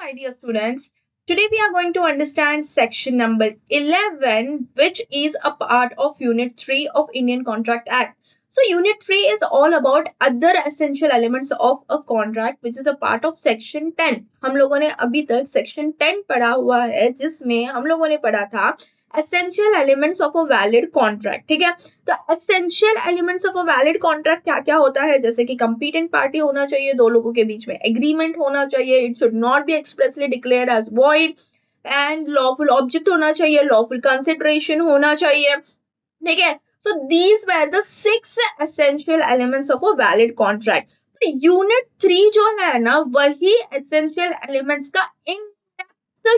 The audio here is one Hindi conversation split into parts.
my dear students. Today we are going to understand section number 11, which is a part of Unit 3 of Indian Contract Act. So, Unit 3 is all about other essential elements of a contract, which is a part of section 10. हम लोगों ने अभी तक section 10 पढ़ा हुआ है, जिसमें हम लोगों ने पढ़ा था essential elements of a valid contract. ठीक है, तो essential elements of a valid contract क्या क्या होता है, जैसे कि कंपीटेंट पार्टी होना चाहिए, दो लोगों के बीच में एग्रीमेंट होना चाहिए, it should not be expressly declared as void, and lawful object होना चाहिए, लॉफुल कंसिडरेशन होना चाहिए. ठीक है, so these were the 6 essential elements of a valid contract. तो यूनिट 3 जो है ना, वही एसेंशियल एलिमेंट्स का इन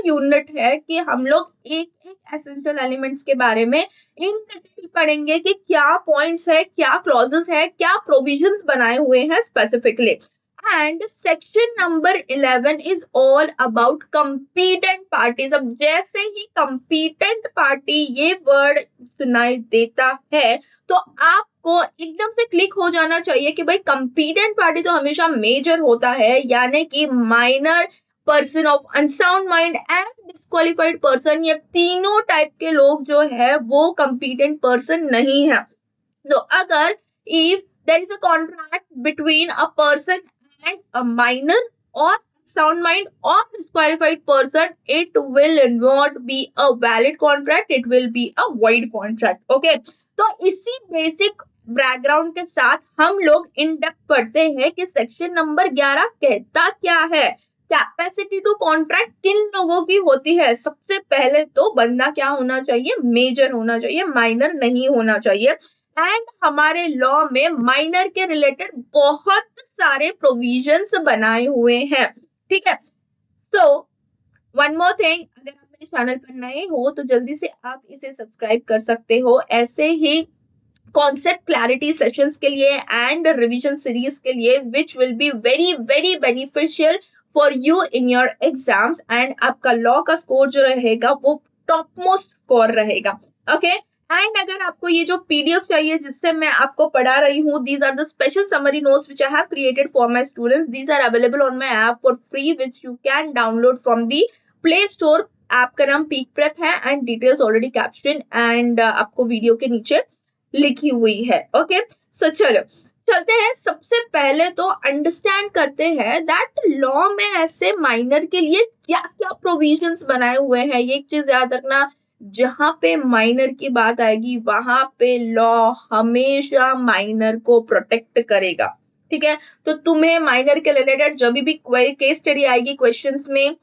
यूनिट है कि हम लोग एक एक एसेंशियल एलिमेंट्स के बारे में इन डिटेल पढ़ेंगे कि क्या पॉइंट्स है, क्या क्लॉजेस है, क्या प्रोविजंस बनाए हुए हैं specifically. And section number 11 is all about competent parties. अब जैसे ही कंपीटेंट पार्टी ये वर्ड सुनाई देता है तो आपको एकदम से क्लिक हो जाना चाहिए कि भाई कंपीटेंट पार्टी तो हमेशा मेजर होता है, यानी कि minor, person of unsound mind and disqualified person, ये तीनों टाइप के लोग जो है वो कंपीटेंट पर्सन नहीं है. तो अगर if there is a contract between a person and a minor और sound mind or disqualified person, it will not be a valid contract, it will be a void contract. Okay, तो इसी बेसिक बैकग्राउंड के साथ हम लोग इन डेप्थ पढ़ते हैं कि सेक्शन नंबर 11 कहता क्या है. कैपेसिटी टू कॉन्ट्रैक्ट किन लोगों की होती है. सबसे पहले तो बंदा क्या होना चाहिए, मेजर होना चाहिए, माइनर नहीं होना चाहिए. एंड हमारे लॉ में माइनर के रिलेटेड बहुत सारे प्रोविजंस बनाए हुए हैं. ठीक है, सो वन मोर थिंग, अगर आप मेरे चैनल पर नए हो तो जल्दी से आप इसे सब्सक्राइब कर सकते हो. ऐसे ही कॉन्सेप्ट क्लैरिटी सेशंस के लिए एंड रिवीजन सीरीज के लिए which will be very very beneficial for you in your exams, and आपका लॉ का स्कोर जो रहेगा वो टॉप मोस्ट स्कोर रहेगा. ओके, एंड अगर आपको ये जो पीडीएफ चाहिए जिससे मैं आपको पढ़ा रही हूँ, these are the special summary notes which I have created for my students. These are available on my app for free which you can download from the Play Store. App का नाम पीक प्रेप है and details already caption and आपको वीडियो के नीचे लिखी हुई है. ओके, सो चलो चलते हैं. सबसे पहले तो अंडरस्टैंड करते हैं दैट लॉ में ऐसे माइनर के लिए क्या क्या प्रोविजंस बनाए हुए हैं. ये एक चीज याद रखना, जहां पे माइनर की बात आएगी वहां पे लॉ हमेशा माइनर को प्रोटेक्ट करेगा. ठीक है, तो तुम्हें माइनर के रिलेटेड जब भी केस स्टडी आएगी क्वेश्चंस में,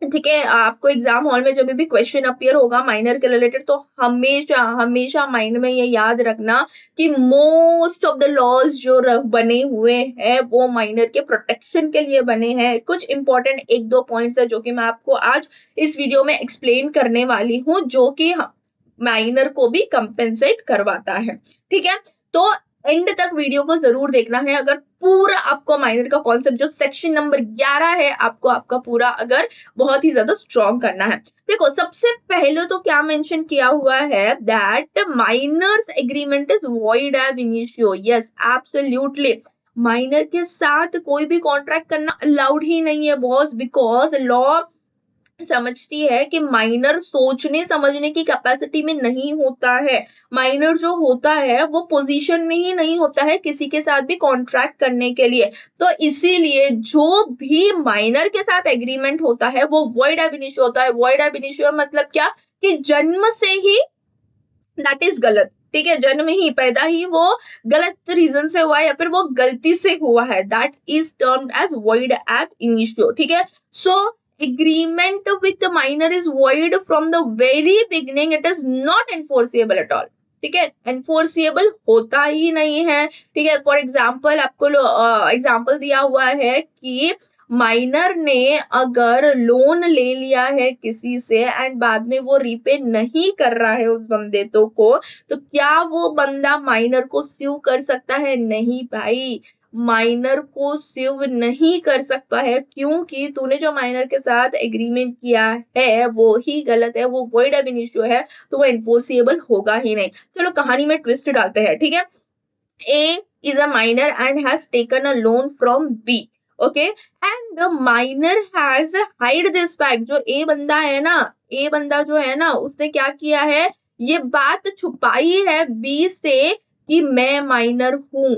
ठीक है, आपको एग्जाम हॉल में जब भी क्वेश्चन अपीयर होगा माइनर के रिलेटेड, तो हमेशा हमेशा माइंड में ये याद रखना कि मोस्ट ऑफ द लॉज जो बने हुए हैं वो माइनर के प्रोटेक्शन के लिए बने हैं. कुछ इंपॉर्टेंट एक दो पॉइंट्स है जो कि मैं आपको आज इस वीडियो में एक्सप्लेन करने वाली हूँ, जो कि माइनर को भी कंपेंसेट करवाता है. ठीक है, तो एंड तक वीडियो को जरूर देखना है अगर पूरा आपको माइनर का कॉन्सेप्ट जो सेक्शन नंबर 11 है आपको आपका पूरा अगर बहुत ही ज्यादा स्ट्रॉन्ग करना है. देखो, सबसे पहले तो क्या मेंशन किया हुआ है that minor's agreement is void ab initio. Yes, absolutely, minor के साथ कोई भी कॉन्ट्रैक्ट करना अलाउड ही नहीं है बॉस, बिकॉज लॉ समझती है कि माइनर सोचने समझने की कैपेसिटी में नहीं होता है. माइनर जो होता है वो पोजीशन में ही नहीं होता है किसी के साथ भी कॉन्ट्रैक्ट करने के लिए. तो इसीलिए जो भी माइनर के साथ एग्रीमेंट होता है वो वॉइड एब इनिशियो होता है. वॉइड एब इनिशियो मतलब क्या, कि जन्म से ही दैट इज गलत. ठीक है, जन्म ही पैदा ही वो गलत रीजन से हुआ है या फिर वो गलती से हुआ है, that is termed as void ab initio. ठीक है, सो agreement with the minor is void from the very beginning. It is not enforceable at all. ठीक है, enforceable होता ही नहीं है. ठीक है, फॉर एग्जाम्पल आपको एग्जाम्पल दिया हुआ है कि माइनर ने अगर लोन ले लिया है किसी से एंड बाद में वो रीपे नहीं कर रहा है उस बंदे को, तो क्या वो बंदा माइनर को स्यू कर सकता है? नहीं भाई, माइनर को स्यू नहीं कर सकता है, क्योंकि तूने जो माइनर के साथ एग्रीमेंट किया है वो ही गलत है, वो वॉइड एब इनिशियो है, तो वो एनफोर्सिएबल होगा ही नहीं. चलो कहानी में ट्विस्ट डालते हैं. ठीक है, A is a minor and has taken a loan from B. Okay, and the minor has hide this fact, जो ए बंदा है ना, ए बंदा जो है ना, उसने क्या किया है, ये बात छुपाई है बी से कि मैं माइनर हूं।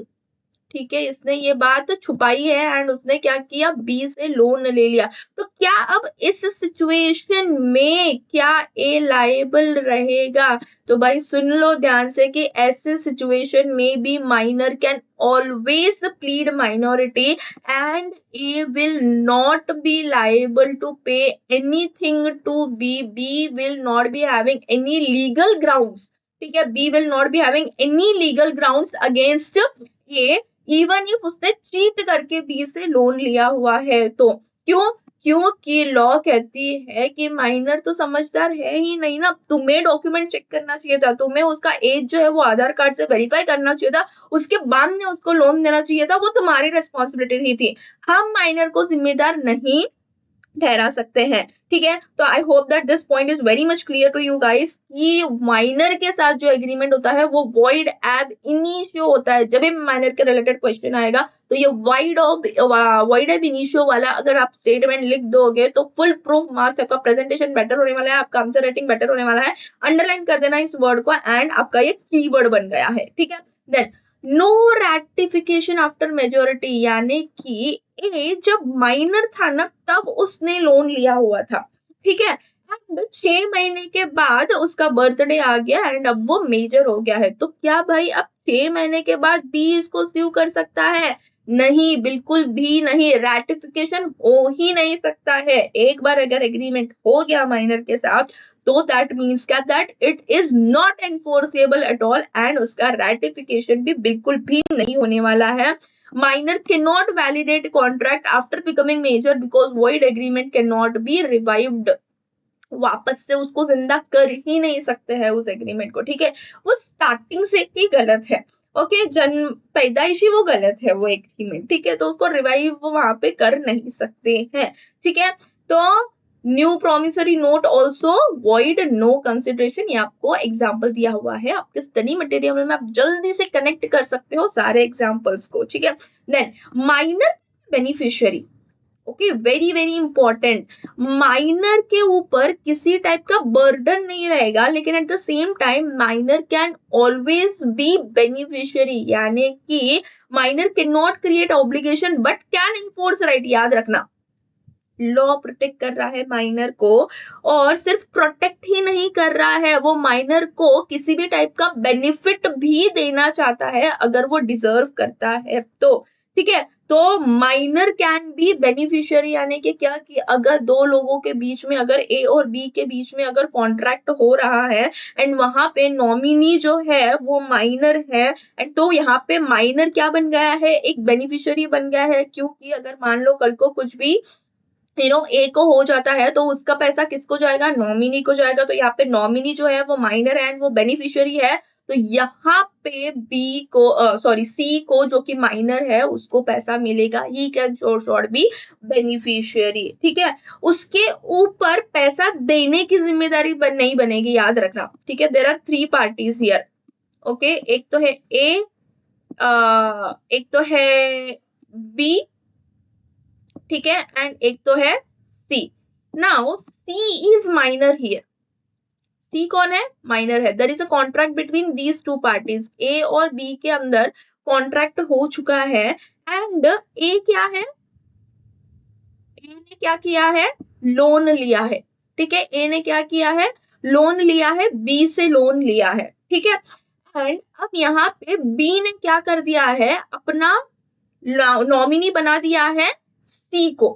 ठीक है, इसने ये बात छुपाई है एंड उसने क्या किया, बी से लोन ले लिया। तो क्या अब इस सिचुएशन में क्या ए लायबल रहेगा? तो भाई सुन लो ध्यान से कि ऐसे सिचुएशन में भी minor can always plead minority and A will not be liable to pay anything to B. B will not be having any legal grounds. ठीक है, B will not be having any legal grounds against A, even if उसने चीट करके बी से लोन लिया हुआ है तो। क्यों? क्योंकि लॉ कहती है कि माइनर तो समझदार है ही नहीं ना, तुम्हें डॉक्यूमेंट चेक करना चाहिए था, तुम्हें उसका एज जो है वो आधार कार्ड से वेरीफाई करना चाहिए था, उसके बाद में उसको लोन देना चाहिए था, वो तुम्हारी रिस्पॉन्सिबिलिटी नहीं थी। हम माइनर को जिम्मेदार नहीं ठहरा सकते हैं। ठीक है, तो I hope that this point is very much clear to you guys कि माइनर के साथ जो एग्रीमेंट होता है वो वॉइड एब इनिशियो होता है। जब भी माइनर के रिलेटेड क्वेश्चन आएगा तो ये वॉइड एब इनिशियो वाला अगर आप स्टेटमेंट लिख दोगे तो फुल प्रूफ मार्क्स, आपका प्रेजेंटेशन बेटर होने वाला है, आपका आंसर राइटिंग बेटर होने वाला है। अंडरलाइन कर देना इस वर्ड को एंड आपका ये कीवर्ड बन गया है। ठीक है, then no ratification after majority, यानी कि ए जब माइनर था ना तब उसने लोन लिया हुआ था। ठीक है, एंड 6 महीने के बाद उसका बर्थडे आ गया एंड अब वो मेजर हो गया है। तो क्या भाई अब 6 महीने के बाद भी इसको स्यू कर सकता है? नहीं, बिल्कुल भी नहीं, रैटिफिकेशन हो ही नहीं सकता है। एक बार अगर एग्रीमेंट हो गया माइनर के साथ तो दैट मीन्स क्या, that it is not enforceable at all and उसका रैटिफिकेशन भी बिल्कुल भी नहीं होने वाला है। Minor cannot validate contract after becoming major because void agreement cannot be revived. वापस से उसको जिंदा कर ही नहीं सकते हैं उस एग्रीमेंट को। ठीक है, वो स्टार्टिंग से ही गलत है। ओके, जन्म पैदाइशी वो गलत है वो एग्रीमेंट। ठीक है, तो उसको रिवाइव वहां पे कर नहीं सकते हैं। ठीक है, तो new promissory note also void, no consideration, ये आपको एग्जाम्पल दिया हुआ है आपके स्टडी मटेरियल में, आप जल्दी से कनेक्ट कर सकते हो सारे एग्जाम्पल्स को। ठीक है, then minor beneficiary, okay, very very important, minor के ऊपर किसी टाइप का बर्डन नहीं रहेगा लेकिन at the same time minor can always be beneficiary, यानी कि minor can not create obligation but can enforce right. याद रखना, लॉ प्रोटेक्ट कर रहा है माइनर को, और सिर्फ प्रोटेक्ट ही नहीं कर रहा है, वो माइनर को किसी भी टाइप का बेनिफिट भी देना चाहता है अगर वो डिजर्व करता है तो। ठीक है, तो माइनर कैन बी बेनिफिशियरी, यानी कि क्या कि अगर दो लोगों के बीच में, अगर ए और बी के बीच में अगर कॉन्ट्रैक्ट हो रहा है एंड वहां पे नॉमिनी जो है वो माइनर है एंड तो यहाँ पे माइनर क्या बन गया है, एक बेनिफिशियरी बन गया है। क्योंकि अगर मान लो कल को कुछ भी ए को हो जाता है तो उसका पैसा किसको जाएगा, नॉमिनी को जाएगा। तो यहाँ पे नॉमिनी जो है वो माइनर है एंड वो बेनिफिशियरी है, तो यहाँ पे बी को सॉरी सी को जो कि माइनर है उसको पैसा मिलेगा, he can short be beneficiary. ठीक है, उसके ऊपर पैसा देने की जिम्मेदारी नहीं बनेगी, याद रखना। ठीक है, there are 3 parties here. Okay, एक तो है ए, एक तो है बी, ठीक है, एंड एक तो है C. Now C is minor here, C कौन है, माइनर है। There is a contract between these 2 parties, A और बी के अंदर कॉन्ट्रैक्ट हो चुका है एंड ए क्या है, ए ने क्या किया है, लोन लिया है। ठीक है, ए ने क्या किया है, लोन लिया है, बी से लोन लिया है। ठीक है, एंड अब यहाँ पे बी ने क्या कर दिया है, अपना नॉमिनी बना दिया है सी को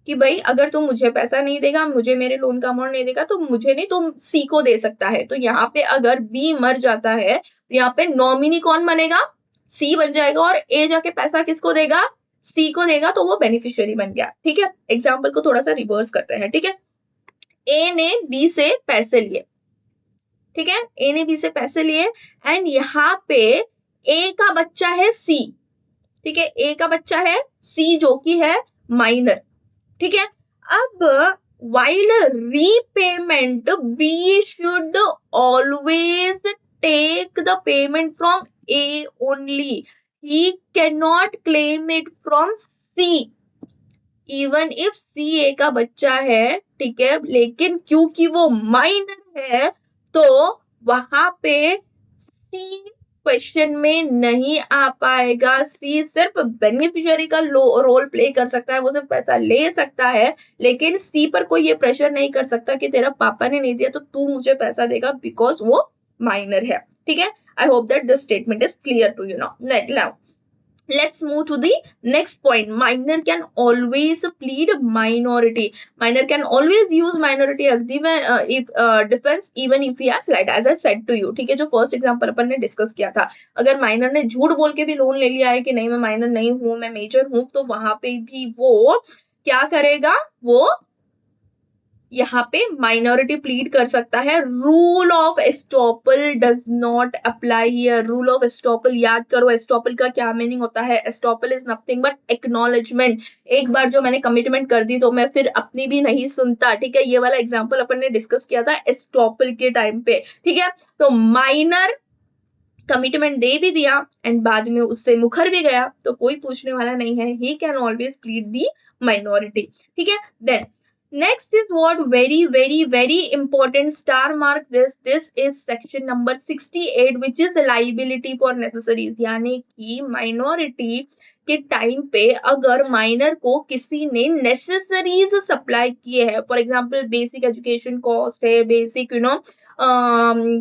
कि भाई अगर तुम मुझे पैसा नहीं देगा, मुझे मेरे लोन का अमाउंट नहीं देगा तो मुझे नहीं, तुम सी को दे सकता है। तो यहाँ पे अगर बी मर जाता है तो यहाँ पे नॉमिनी कौन बनेगा, सी बन जाएगा और ए जाके पैसा किसको देगा, सी को देगा, तो वो बेनिफिशियरी बन गया। ठीक है, एग्जाम्पल को थोड़ा सा रिवर्स करते हैं। ठीक है, ए ने बी से पैसे लिए, ठीक है, ए ने बी से पैसे लिए एंड यहाँ पे ए का बच्चा है सी। ठीक है, ए का बच्चा है सी जो कि है माइनर। ठीक है, अब while repayment B should always take the payment from A only, he cannot claim it from C। Even if CA का बच्चा है, ठीक है, लेकिन क्योंकि वो माइनर है तो वहां पे सी क्वेश्चन में नहीं आ पाएगा। सी सिर्फ बेनिफिशियरी का रोल प्ले कर सकता है, वो सिर्फ पैसा ले सकता है, लेकिन सी पर कोई ये प्रेशर नहीं कर सकता कि तेरा पापा ने नहीं दिया तो तू मुझे पैसा देगा, बिकॉज वो माइनर है। ठीक है, I hope that this statement is clear to you now. Let's move to the next point. Minor can always plead minority. Minor can always use minority as defense even if he has lied, as I said to you. ठीक है, जो फर्स्ट एग्जांपल अपन ने डिस्कस किया था, अगर माइनर ने झूठ बोल के भी लोन ले लिया है कि नहीं मैं माइनर नहीं हूं, मैं मेजर हूं, तो वहां पे भी वो क्या करेगा, वो यहाँ पे माइनॉरिटी प्लीड कर सकता है। Rule of estoppel does not apply here. Rule of estoppel याद करो, एस्टॉपल का क्या मीनिंग होता है। Estoppel is nothing but acknowledgement. एक बार जो मैंने कमिटमेंट कर दी तो मैं फिर अपनी भी नहीं सुनता। ठीक है, ये वाला एग्जाम्पल अपन ने डिस्कस किया था एस्टॉपल के टाइम पे। ठीक है, तो माइनर कमिटमेंट दे भी दिया एंड बाद में उससे मुखर भी गया तो कोई पूछने वाला नहीं है, he can always plead the minority. ठीक है, then next is what very important, star mark this is section number 68 which is the liability for necessaries। यानी कि माइनॉरिटी के टाइम पे अगर माइनर को किसी ने नेसेसरीज सप्लाई किए हैं, for example basic education cost है, बेसिक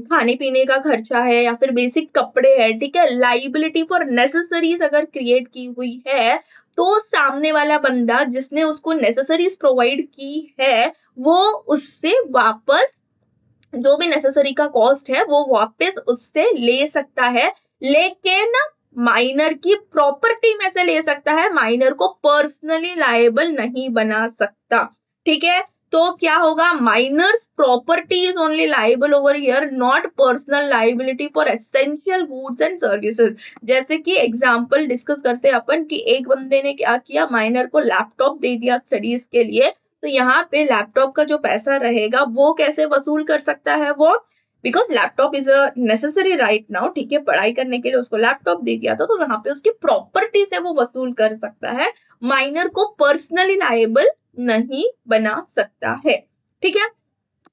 खाने पीने का खर्चा है, या फिर बेसिक कपड़े है, ठीक है, लाइबिलिटी फॉर नेसेसरीज अगर क्रिएट की हुई है तो सामने वाला बंदा जिसने उसको नेसेसरीज प्रोवाइड की है वो उससे वापस जो भी नेसेसरी का कॉस्ट है वो वापस उससे ले सकता है, लेकिन माइनर की प्रॉपर्टी में से ले सकता है, माइनर को पर्सनली लायबल नहीं बना सकता। ठीक है, तो क्या होगा, minor's property is only liable over here, not personal liability for essential goods and services. जैसे कि एग्जांपल डिस्कस करते हैं अपन कि एक बंदे ने क्या किया, माइनर को लैपटॉप दे दिया स्टडीज के लिए, तो यहाँ पे लैपटॉप का जो पैसा रहेगा वो कैसे वसूल कर सकता है वो, because laptop is a necessary right now. ठीक है, पढ़ाई करने के लिए उसको लैपटॉप दे दिया था तो यहाँ पे उसकी प्रॉपर्टी से वो वसूल कर सकता है, माइनर को पर्सनली लायबल नहीं बना सकता है। ठीक है,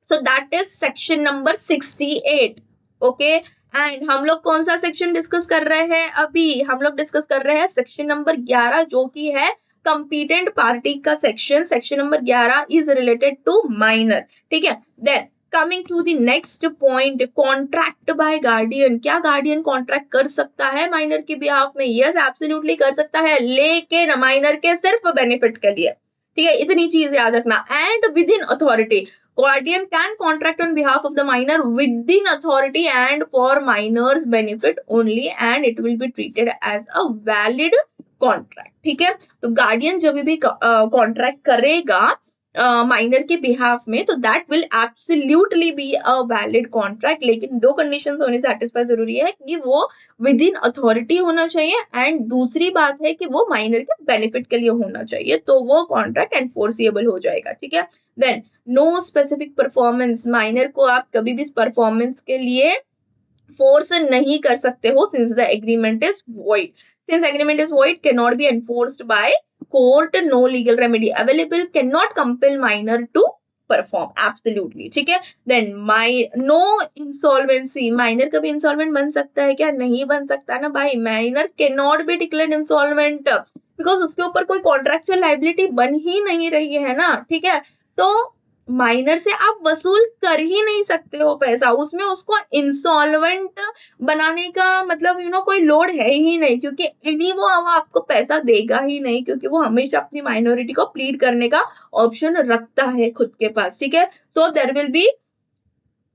so that is section number 68। Okay, and हम लोग कौन सा सेक्शन डिस्कस कर रहे हैं, अभी हम लोग डिस्कस कर रहे हैं सेक्शन नंबर 11 जो कि है कंपीटेंट पार्टी का section. Section number 11 is related to minor. ठीक है, then coming to the next point, contract by guardian. क्या गार्डियन कॉन्ट्रैक्ट कर सकता है माइनर के बिहाफ में? यस, एब्सोल्युटली कर सकता है, लेकिन माइनर के सिर्फ बेनिफिट के लिए। ठीक है, इतनी चीज याद रखना। And with in authority, guardian can contract on behalf of the minor within authority and for minor's benefit only, and it will be treated as a valid contract। ठीक है, तो गार्डियन जब भी कॉन्ट्रैक्ट करेगा माइनर के बिहाफ में तो that will absolutely be a valid contract, लेकिन दो कंडीशंस होनी सैटिस्फाई जरूरी है कि वो विद इन अथॉरिटी होना चाहिए एंड दूसरी बात है कि वो माइनर के बेनिफिट के लिए होना चाहिए, तो वो कॉन्ट्रैक्ट एनफोर्सिएबल हो जाएगा। ठीक है, then no specific performance, minor को आप कभी भी परफॉर्मेंस के लिए फोर्स नहीं कर सकते हो, since the agreement is void. Since agreement is void can be enforced by court, no legal remedy available, can not compel minor to perform, absolutely. ठीक है, देन नो इंसॉल्वेंसी, माइनर कभी इंसॉल्वेंट बन सकता है क्या? नहीं बन सकता ना भाई, minor can not be declared insolvent because उसके ऊपर कोई कॉन्ट्रेक्चुअल लाइबिलिटी बन ही नहीं रही है ना। ठीक है, तो माइनर से आप वसूल कर ही नहीं सकते हो पैसा, उसमें उसको इंसॉल्वेंट बनाने का मतलब कोई लोड है ही नहीं, क्योंकि वो आपको पैसा देगा ही नहीं, क्योंकि वो हमेशा अपनी माइनॉरिटी को प्लीड करने का ऑप्शन रखता है खुद के पास। ठीक है, so there will be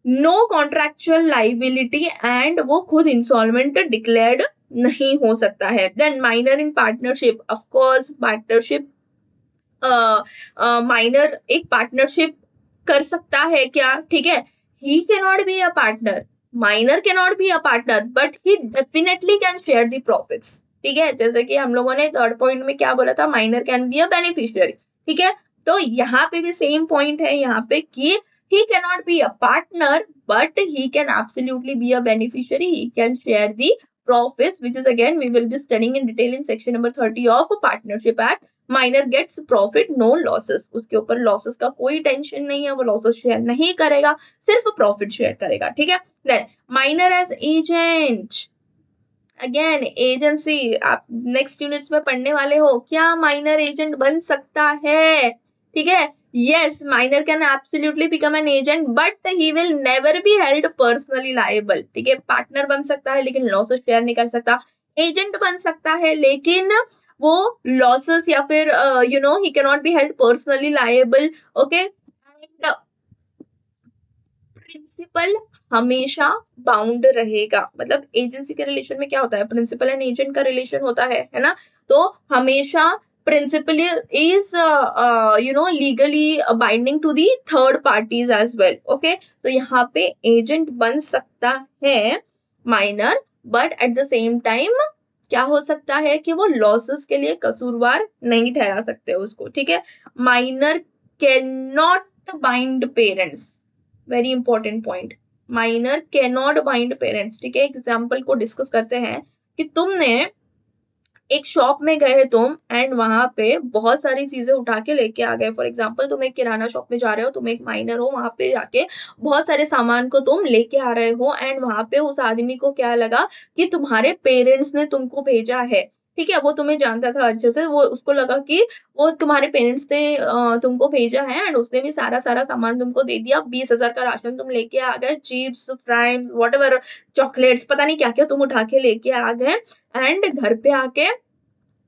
no contractual liability and वो खुद इंसॉल्वेंट डिक्लेयर्ड नहीं हो सकता है। Then minor in partnership, of course partnership, minor एक पार्टनरशिप कर सकता है क्या? ठीक है, he can not be a partner, minor can not be a partner but he definitely can share the profits. ठीक है, जैसे कि हम लोगों ने थर्ड पॉइंट में क्या बोला था, minor can be a beneficiary. ठीक है, तो यहाँ पे भी सेम पॉइंट है यहाँ पे कि he cannot be a partner but he can absolutely be a beneficiary, he can share the profits, which is again we will be studying in detail in section number 30 of partnership act। Minor gets profit no losses, उसके ऊपर लॉसेस का कोई टेंशन नहीं है, वो लॉसेस शेयर नहीं करेगा, सिर्फ प्रॉफिट शेयर करेगा, ठीक है। Then minor as agent, again agency, आप नेक्स्ट यूनिट्स में पढ़ने वाले हो, क्या माइनर एजेंट बन सकता है, ठीक है। Yes, minor can absolutely become an agent but he will never be held personally liable, ठीक है। पार्टनर बन सकता है लेकिन लॉसेस शेयर नहीं कर सकता, एजेंट बन सकता है लेकिन वो लॉसेस या फिर he can not be held personally liable, okay. And principal हमेशा बाउंड रहेगा, मतलब एजेंसी के रिलेशन में क्या होता है, प्रिंसिपल एंड एजेंट का रिलेशन होता है ना, तो हमेशा principal is legally binding to the third parties as well, okay. तो यहाँ पे एजेंट बन सकता है minor, but at the same time क्या हो सकता है कि वो लॉसेस के लिए कसूरवार नहीं ठहरा सकते उसको, ठीक है। Minor can not bind parents, very important point, minor can not bind parents, ठीक है। एग्जाम्पल को डिस्कस करते हैं कि तुमने एक शॉप में गए तुम एंड वहां पे बहुत सारी चीजें उठा के लेके आ गए, फॉर एग्जाम्पल तुम एक किराना शॉप में जा रहे हो, तुम एक माइनर हो, वहां पे जाके बहुत सारे सामान को तुम लेके आ रहे हो एंड वहां पे उस आदमी को क्या लगा कि तुम्हारे पेरेंट्स ने तुमको भेजा है, ठीक है। वो तुम्हें जानता था अच्छे से, वो उसको लगा कि वो तुम्हारे पेरेंट्स ने तुमको भेजा है एंड उसने भी सारा सारा सामान तुमको दे दिया, 20,000 का राशन तुम लेके आ गए, chips fries what ever, chocolates, पता नहीं क्या क्या तुम उठा के लेके आ गए एंड घर पे आके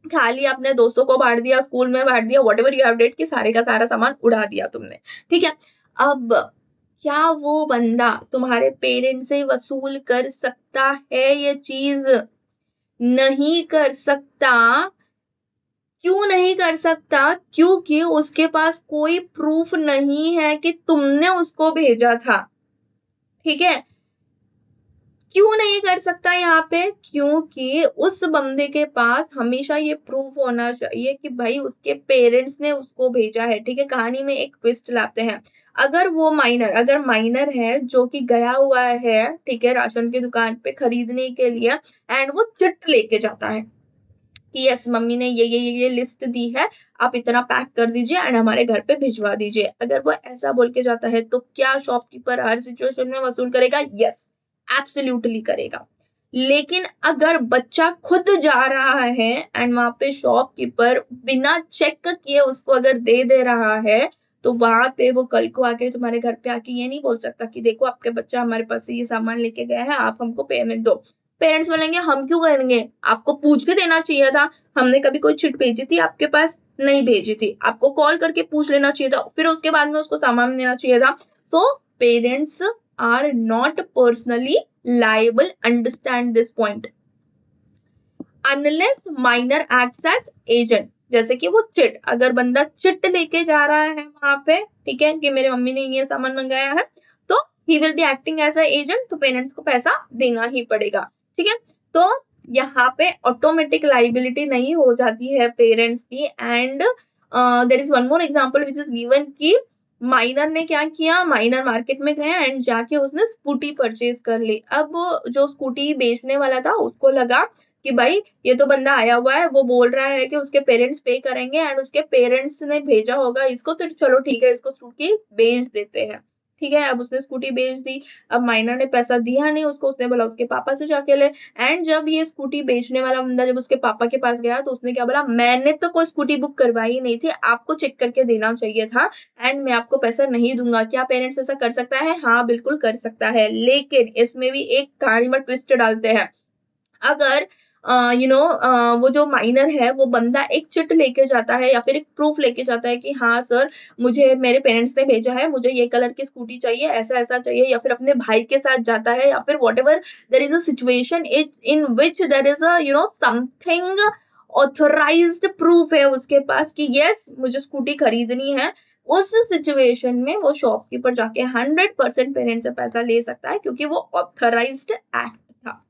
खा लिया, अपने दोस्तों को बांट दिया, स्कूल में बांट दिया, what ever you have dead, कि सारे का सारा सामान उड़ा दिया तुमने, ठीक है। अब क्या वो बंदा तुम्हारे पेरेंट्स से वसूल कर सकता है ये चीज? नहीं कर सकता। क्यों नहीं कर सकता? क्योंकि उसके पास कोई प्रूफ नहीं है कि तुमने उसको भेजा था, ठीक है। क्यों नहीं कर सकता यहाँ पे? क्योंकि उस बंदे के पास हमेशा ये प्रूफ होना चाहिए कि भाई उसके पेरेंट्स ने उसको भेजा है, ठीक है। कहानी में एक ट्विस्ट लाते हैं, अगर माइनर है जो कि गया हुआ है, ठीक है, राशन की दुकान पे खरीदने के लिए एंड वो चिट लेके जाता है कि यस मम्मी ने ये लिस्ट दी है, आप इतना पैक कर दीजिए एंड हमारे घर पे भिजवा दीजिए, अगर वो ऐसा बोल के जाता है तो क्या शॉपकीपर हर सिचुएशन में वसूल करेगा? यस, एब्सोल्युटली करेगा। लेकिन अगर बच्चा खुद जा रहा है एंड वहां पे शॉपकीपर बिना चेक किए उसको अगर दे रहा है, तो वहां पे वो कल को आके तुम्हारे घर पे आके ये नहीं बोल सकता कि देखो आपके बच्चा हमारे पास से ये सामान लेके गया है, आप हमको पेमेंट दो। पेरेंट्स बोलेंगे हम क्यों करेंगे, आपको पूछ के देना चाहिए था, हमने कभी कोई चिट भेजी थी आपके पास? नहीं भेजी थी, आपको कॉल करके पूछ लेना चाहिए था, फिर उसके बाद में उसको सामान देना चाहिए था। So parents are not personally liable, understand this point, unless minor acts as agent, जैसे कि वो चिट, अगर बंदा चिट लेके जा रहा है वहां पे, ठीक है, कि मेरे मम्मी ने ये सामान मंगाया है, तो he will be acting as a agent, तो पेरेंट्स को पैसा देना ही पड़ेगा, ठीक है। तो यहाँ पे ऑटोमेटिक लाइबिलिटी नहीं हो जाती है पेरेंट्स की। And there is one more example which is given कि माइनर ने क्या किया, माइनर मार्केट में गया एंड जाके उसने स्कूटी परचेज कर ली। अब जो स्कूटी बेचने वाला था उसको लगा कि भाई ये तो बंदा आया हुआ है, वो बोल रहा है कि उसके पेरेंट्स पे करेंगे एंड उसके पेरेंट्स ने भेजा होगा इसको, तो चलो ठीक है इसको स्कूटी बेच देते हैं, ठीक है। अब उसने स्कूटी बेच दी, अब माइनर ने पैसा दिया नहीं उसको, उसने बोला उसके पापा से जाके ले। एंड जब ये स्कूटी बेचने वाला बंदा जब उसके पापा के पास गया तो उसने क्या बोला, मैंने तो कोई स्कूटी बुक करवाई नहीं थी, आपको चेक करके देना चाहिए था एंड मैं आपको पैसा नहीं दूंगा। क्या पेरेंट्स ऐसा कर सकता है? हाँ बिल्कुल कर सकता है, लेकिन इसमें भी एक कहानी में ट्विस्ट डालते हैं। अगर वो जो माइनर है वो बंदा एक चिट लेके जाता है या फिर एक प्रूफ लेके जाता है कि हाँ सर मुझे मेरे पेरेंट्स ने भेजा है, मुझे ये कलर की स्कूटी चाहिए, ऐसा ऐसा चाहिए, या फिर अपने भाई के साथ जाता है, या फिर whatever there is a situation in which there is something authorized proof है उसके पास कि यस मुझे स्कूटी खरीदनी है, उस सिचुएशन में वो शॉपकीपर जाके 100% पेरेंट्स से पैसा ले सकता है क्योंकि वो ऑथराइज्ड एक्ट था,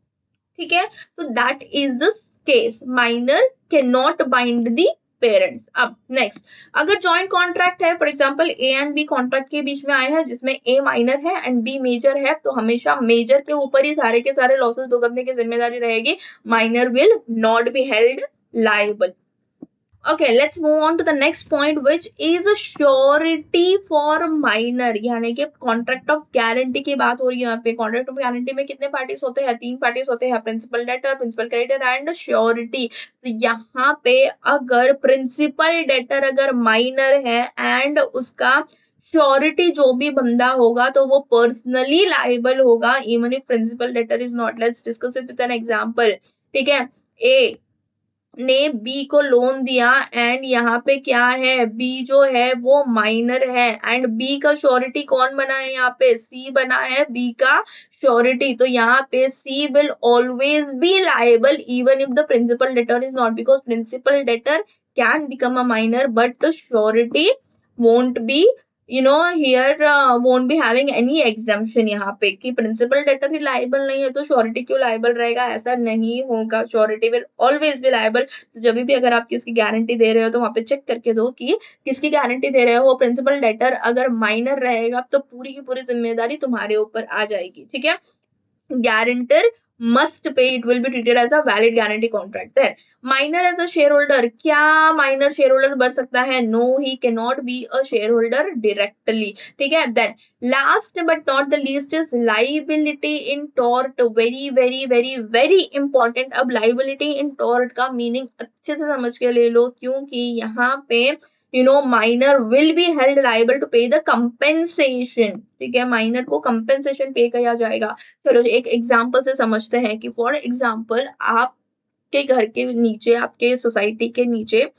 ठीक है। तो that is the case, minor can not bind the parents. अब नेक्स्ट, अगर जॉइंट कॉन्ट्रैक्ट है, for example A and B contract के बीच में आए हैं जिसमें ए माइनर है एंड बी मेजर है, तो हमेशा मेजर के ऊपर ही सारे के सारे लॉसेस भुगतने की जिम्मेदारी रहेगी, minor will not be held liable. Okay, let's move on to the next point, which is a surety for minor, यानी कि कॉन्ट्रैक्ट ऑफ गारंटी की बात हो रही है यहाँ पे। कॉन्ट्रैक्ट ऑफ गारंटी में कितने पार्टीज होते हैं? 3 पार्टीज होते हैं, principal debtor, principal creditor and surety. तो यहाँ पे अगर प्रिंसिपल डेटर अगर माइनर है एंड उसका श्योरिटी जो भी बंदा होगा तो वो पर्सनली लाइबल होगा, even if principal debtor is not. Let's discuss it with an example. ठीक है, ए ने बी को लोन दिया एंड यहाँ पे क्या है, बी जो है वो माइनर है एंड बी का श्योरिटी कौन बना है? यहाँ पे सी बना है बी का श्योरिटी। तो यहाँ पे C will always be liable even if the principal debtor is not, because principal debtor can become a minor but the surety won't be, here won't be having any exemption. यहाँ पे कि प्रिंसिपल डेटर ही लाइबल नहीं है तो श्योरिटी क्यों लाइबल रहेगा? ऐसा नहीं होगा, surety will always be liable. तो जब भी अगर आप किसकी गारंटी दे रहे हो तो वहां पे चेक करके दो कि किसकी गारंटी दे रहे हो। प्रिंसिपल डेटर अगर माइनर रहेगा तो पूरी की पूरी जिम्मेदारी तुम्हारे ऊपर आ जाएगी। ठीक है, guarantor must pay, it will be treated as a valid guarantee contract। then minor as a shareholder, क्या minor shareholder बन सकता है? no, he cannot be a shareholder directly। ठीक है, then last but not the least is liability in tort। very very very very important। अब liability in tort का मीनिंग अच्छे से समझ के ले लो, क्योंकि यहाँ पे minor will be held liable to pay the compensation। ठीक है, माइनर को कंपेंसेशन पे किया जाएगा। चलो एक एग्जांपल से समझते हैं कि फॉर एग्जांपल आपके घर के नीचे, आपके सोसाइटी के नीचे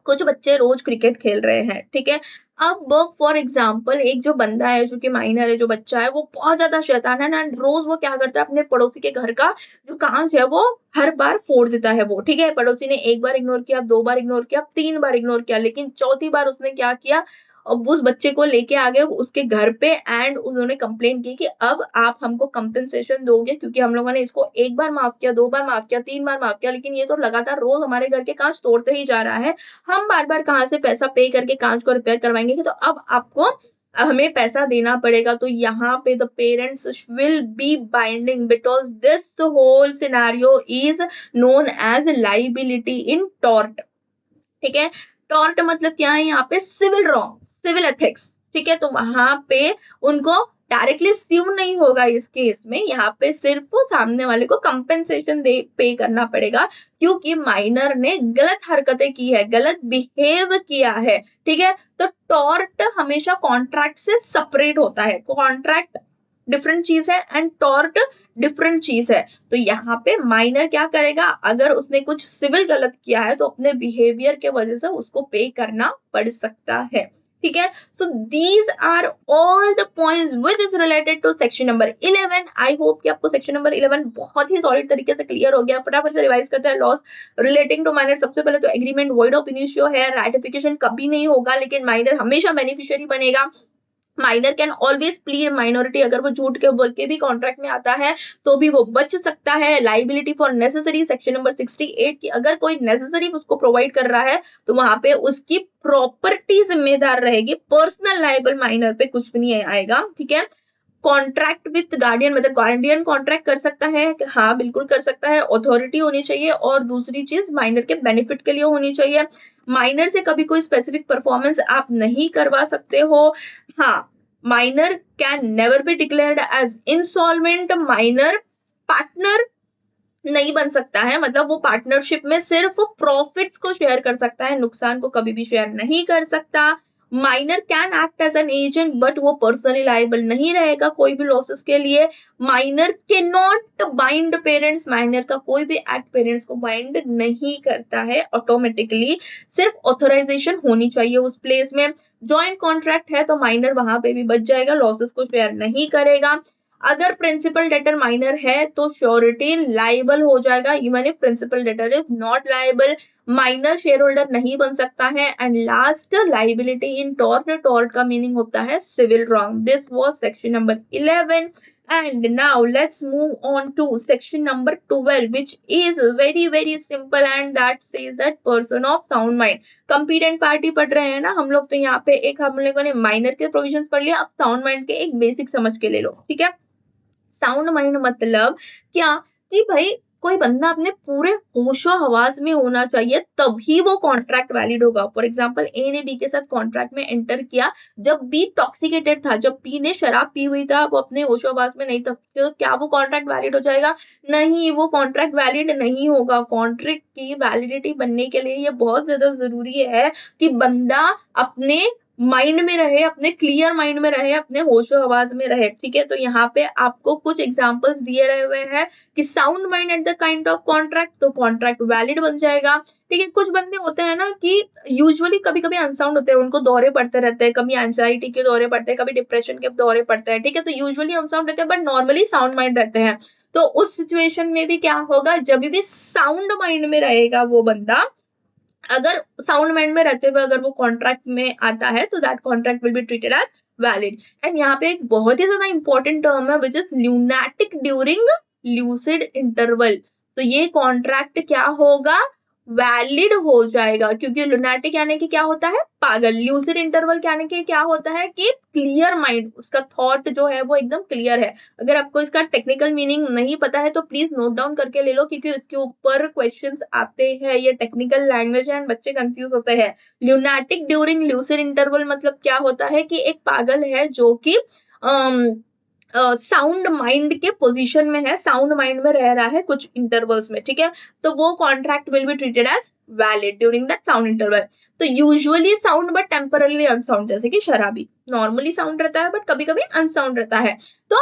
कुछ बच्चे रोज क्रिकेट खेल रहे हैं। ठीक है, अब फॉर एग्जांपल एक जो बंदा है जो कि माइनर है, जो बच्चा है, वो बहुत ज्यादा शैतान है ना, रोज वो क्या करता है, अपने पड़ोसी के घर का जो कांच है वो हर बार फोड़ देता है वो। ठीक है, पड़ोसी ने एक बार इग्नोर किया, 2 बार इग्नोर किया, 3 बार इग्नोर किया, लेकिन चौथी बार उसने क्या किया, अब उस बच्चे को लेके आ गए उसके घर पे एंड उन्होंने कंप्लेंट की कि अब आप हमको कंपेंसेशन दोगे, क्योंकि हम लोगों ने इसको 1 बार माफ किया, 2 बार माफ किया, 3 बार माफ किया, लेकिन ये तो लगातार रोज हमारे घर के कांच तोड़ते ही जा रहा है। हम बार बार कहाँ से पैसा पे करके कांच को रिपेयर करवाएंगे? तो अब आपको हमें पैसा देना पड़ेगा। तो यहाँ पे the parents will be binding because this whole scenario is known as liability in tort. ठीक है, टॉर्ट मतलब क्या है? यहाँ पे सिविल रॉन्ग, सिविल एथिक्स। ठीक है, तो वहां पे उनको डायरेक्टली स्यू नहीं होगा इस केस में, यहाँ पे सिर्फ सामने वाले को कंपेंसेशन दे पे करना पड़ेगा, क्योंकि माइनर ने गलत हरकतें की है, गलत बिहेव किया है। ठीक है, तो टॉर्ट हमेशा कॉन्ट्रैक्ट से सेपरेट होता है। कॉन्ट्रैक्ट डिफरेंट चीज है एंड टॉर्ट डिफरेंट चीज है। तो यहाँ पे माइनर क्या करेगा, अगर उसने कुछ सिविल गलत किया है तो अपने बिहेवियर के वजह से उसको पे करना पड़ सकता है। ठीक है, so these are all the points which is related to section number 11। I hope कि आपको सेक्शन नंबर 11 बहुत ही सॉलिड तरीके से क्लियर हो गया। फटाफट से रिवाइज करते हैं। लॉस रिलेटिंग टू माइनर, सबसे पहले तो एग्रीमेंट वॉइड ऑफ इनिशियो है, राटिफिकेशन कभी नहीं होगा, लेकिन माइनर हमेशा बेनिफिशियरी बनेगा। Minor can always plead minority, अगर वो झूठ के बोल के भी कॉन्ट्रैक्ट में आता है तो भी वो बच सकता है। Liability for necessary, section number 68 की अगर कोई नेसेसरी उसको प्रोवाइड कर रहा है तो वहां पे उसकी प्रॉपर्टी जिम्मेदार रहेगी, पर्सनल लाइबल माइनर पे कुछ भी नहीं आएगा। ठीक है, कॉन्ट्रैक्ट विथ गार्डियन, मतलब गार्डियन कॉन्ट्रैक्ट कर सकता है, हाँ बिल्कुल कर सकता है। अथॉरिटी होनी चाहिए और दूसरी चीज माइनर के बेनिफिट के लिए होनी चाहिए। माइनर से कभी कोई स्पेसिफिक परफॉर्मेंस आप नहीं करवा सकते हो। हाँ, minor can never be declared as insolvent. Minor partner नहीं बन सकता है, मतलब वो पार्टनरशिप में सिर्फ प्रॉफिट्स को शेयर कर सकता है, नुकसान को कभी भी शेयर नहीं कर सकता। Minor can act as an agent but वो पर्सनली लाइबल नहीं रहेगा कोई भी लॉसेस के लिए। माइनर के नॉट बाइंड पेरेंट्स, माइनर का कोई भी एक्ट पेरेंट्स को बाइंड नहीं करता है ऑटोमेटिकली, सिर्फ ऑथराइजेशन होनी चाहिए उस प्लेस में। जॉइंट कॉन्ट्रैक्ट है तो माइनर वहां पे भी बच जाएगा, लॉसेस को शेयर नहीं करेगा। अगर प्रिंसिपल डेटर माइनर है तो श्योरिटी लाइबल हो जाएगा, even if principal debtor is not liable. Minor shareholder नहीं बन सकता है। And last, liability in tort, tort का मीनिंग होता है civil wrong. This was section number 11 and now let's move on to section number 12 which is very very simple and that says that person of sound mind। competent party पढ़ रहे हैं ना हम लोग, तो यहाँ पे एक हम लोगों ने माइनर के प्रोविजंस पढ़ लिया, अब साउंड माइंड के एक बेसिक समझ के ले लो। ठीक है, साउंड माइंड मतलब क्या कि भाई कोई बंदा अपने पूरे होशो हवास में होना चाहिए, तभी वो कॉन्ट्रैक्ट वैलिड होगा। फॉर एग्जाम्पल ए ने बी के साथ कॉन्ट्रैक्ट में एंटर किया, जब बी टॉक्सिकेटेड था, जब बी ने शराब पी हुई था, वो अपने होशो हवास में नहीं था, तो क्या वो कॉन्ट्रैक्ट वैलिड हो जाएगा? नहीं, वो कॉन्ट्रैक्ट वैलिड नहीं होगा। कॉन्ट्रैक्ट की वैलिडिटी बनने के लिए ये बहुत ज्यादा जरूरी है कि बंदा अपने माइंड में रहे, अपने क्लियर माइंड में रहे, अपने होशो हवास में रहे। ठीक है, तो यहाँ पे आपको कुछ एग्जांपल्स दिए रहे हुए हैं कि sound mind at the kind of contract, तो कॉन्ट्रैक्ट वैलिड बन जाएगा। ठीक है, कुछ बंदे होते हैं ना कि यूजुअली कभी कभी अनसाउंड होते हैं, उनको दौरे पड़ते रहते हैं, कभी एंजाइटी के दौरे पड़ते हैं, कभी डिप्रेशन के दौरे पड़ते हैं। ठीक है, तो यूजुअली अनसाउंड रहते हैं बट नॉर्मली साउंड माइंड रहते हैं। तो उस सिचुएशन में भी क्या होगा, जब भी साउंड माइंड में रहेगा वो बंदा, अगर साउंड माइंड में रहते हुए अगर वो कॉन्ट्रैक्ट में आता है, तो that contract will be treated as valid. And यहाँ पे एक बहुत ही ज्यादा इंपॉर्टेंट टर्म है which is lunatic during lucid interval. तो ये कॉन्ट्रैक्ट क्या होगा, वैलिड हो जाएगा, क्योंकि लुनाटिक यानी कि क्या होता है, पागल। ल्यूसिड इंटरवल यानी कि क्या होता है कि क्लियर माइंड, उसका थॉट जो है वो एकदम क्लियर है। अगर आपको इसका टेक्निकल मीनिंग नहीं पता है तो प्लीज नोट डाउन करके ले लो, क्योंकि इसके ऊपर क्वेश्चंस आते हैं। ये टेक्निकल लैंग्वेज है एंड बच्चे कंफ्यूज होते हैं। ल्यूनाटिक ड्यूरिंग ल्यूसिड इंटरवल मतलब क्या होता है कि एक पागल है जो कि साउंड माइंड के पोजीशन में है, साउंड माइंड में रह रहा है कुछ इंटरवल्स में। ठीक है, तो वो contract will be treated as valid during that sound interval. तो usually sound but temporarily unsound, जैसे कि शराबी नॉर्मली साउंड रहता है बट कभी कभी अनसाउंड रहता है, तो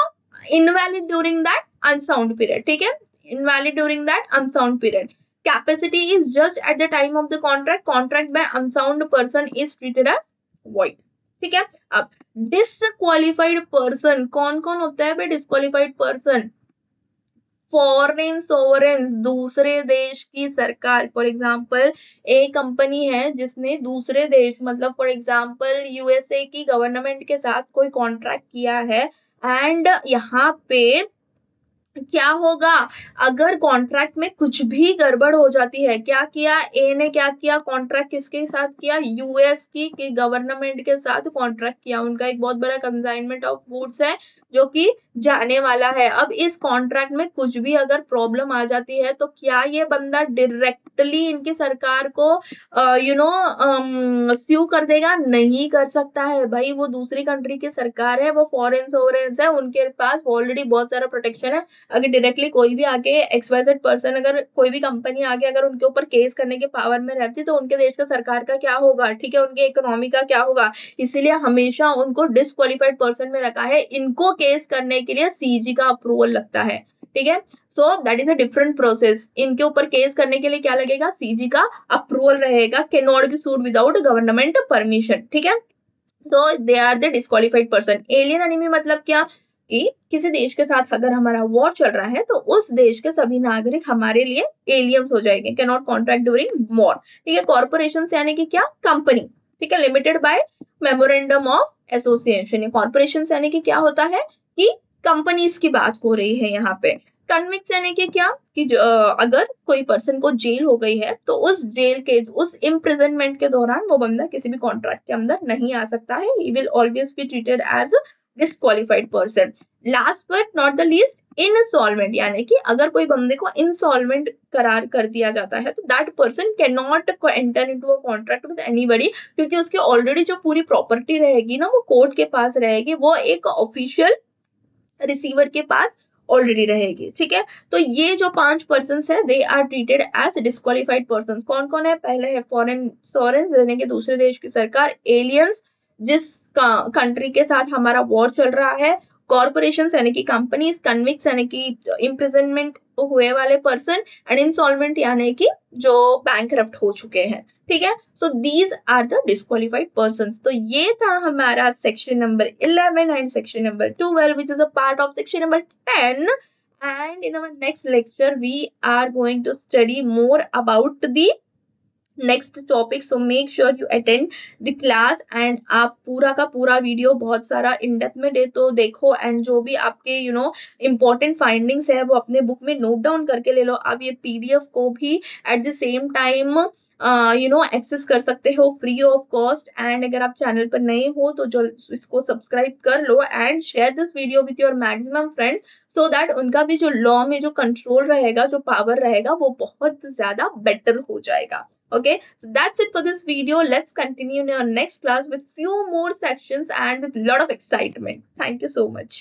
invalid during that unsound period. ठीक है, invalid during that unsound period. Capacity is just at the time of the contract, contract by unsound person is treated as void। ठीक है, अब डिसक्वालिफाइड पर्सन कौन कौन होता है भाई? डिसक्वालिफाइड पर्सन, फॉरेन सोवरेन, दूसरे देश की सरकार। फॉर एग्जाम्पल एक कंपनी है जिसने दूसरे देश, मतलब फॉर एग्जाम्पल यूएसए की गवर्नमेंट के साथ कोई कॉन्ट्रैक्ट किया है, एंड यहाँ पे क्या होगा, अगर कॉन्ट्रैक्ट में कुछ भी गड़बड़ हो जाती है, क्या किया ए ने, क्या किया, कॉन्ट्रैक्ट किसके साथ किया, यूएस की गवर्नमेंट के साथ कॉन्ट्रैक्ट किया। उनका एक बहुत बड़ा कंसाइनमेंट ऑफ गुड्स है जो कि जाने वाला है। अब इस कॉन्ट्रैक्ट में कुछ भी अगर प्रॉब्लम आ जाती है, तो क्या ये बंदा डायरेक्टली इनकी सरकार को स्यू कर देगा? नहीं कर सकता है भाई, वो दूसरी कंट्री की सरकार है, वो फॉरेन सोवरेन्स है, उनके पास ऑलरेडी बहुत सारा प्रोटेक्शन है। अगर डायरेक्टली कोई भी आके XYZ पर्सन, अगर कोई भी कंपनी आगे अगर उनके ऊपर केस करने के पावर में रहती, तो उनके देश का सरकार का क्या होगा? ठीक है, उनके इकोनॉमी का क्या होगा? इसीलिए हमेशा उनको डिसक्वालिफाइड पर्सन में रखा है। इनको केस करने के लिए सीजी का अप्रूवल लगता है। ठीक है, so that is a different process. इनके ऊपर केस करने के लिए क्या लगेगा? सीजी का अप्रूवल रहेगा। Can not be sued without government permission. ठीक है, so they are the disqualified person. Alien enemy मतलब क्या, कि किसी देश के साथ अगर हमारा वॉर चल रहा है, तो उस देश के सभी नागरिक हमारे लिए एलियंस हो जाएंगे। Can not contract during war. ठीक है, कॉर्पोरेशन यानी कि क्या? कंपनी। ठीक है, limited by memorandum of association. Corporation यानी कि क्या होता है कि कंपनीज की बात हो रही है यहाँ पे। कन्विक्स यानी कि क्या, कि अगर कोई पर्सन को जेल हो गई है, तो उस जेल के, उस इम्प्रिजनमेंट के दौरान वो बंदा किसी भी कॉन्ट्रैक्ट के अंदर नहीं आ सकता है। He will always be treated as disqualified person. Last but not the least, insolvent, यानी कि अगर कोई बंदे को इनसॉल्वेंट करार कर दिया जाता है, तो that person can not enter into a contract with anybody, क्योंकि उसकी ऑलरेडी जो पूरी प्रॉपर्टी रहेगी ना, वो कोर्ट के पास रहेगी, वो एक ऑफिशियल रिसीवर के पास ऑलरेडी रहेगी। ठीक है, तो ये जो 5 पर्सन है, they are treated as disqualified person. कौन कौन है? पहले है फॉरेन सोवरेन, यानी कि दूसरे देश की सरकार। एलियंस, जिस कंट्री के साथ हमारा वॉर चल रहा है। कॉर्पोरेशन यानी कि कंपनीज। कन्विक्स यानी कि इम्प्रिजनमेंट हुए वाले पर्सन। एंड इंसॉल्वेंट यानी कि जो बैंकरप्ट हो चुके हैं। ठीक है, so these are the disqualified persons. तो ये था हमारा section number 11 and section number 12 which is a part of section number 10, and in our next lecture we are going to study more about the next topic. So make sure you attend the class, and आप पूरा का पूरा वीडियो बहुत सारा इन डेप्थ में देखो, एंड जो भी आपके इंपॉर्टेंट फाइंडिंग्स है वो अपने बुक में नोट डाउन करके ले लो। आप ये PDF को भी at the same time access कर सकते हो फ्री ऑफ कॉस्ट। एंड अगर आप चैनल पर नए हो तो जो इसको सब्सक्राइब कर लो and share this video with your maximum friends, so that उनका भी जो लॉ में जो कंट्रोल रहेगा, जो पावर रहेगा, वो बहुत ज्यादा बेटर हो जाएगा। Okay, so that's it for this video. Let's continue in our next class with few more sections and with lot of excitement. Thank you so much.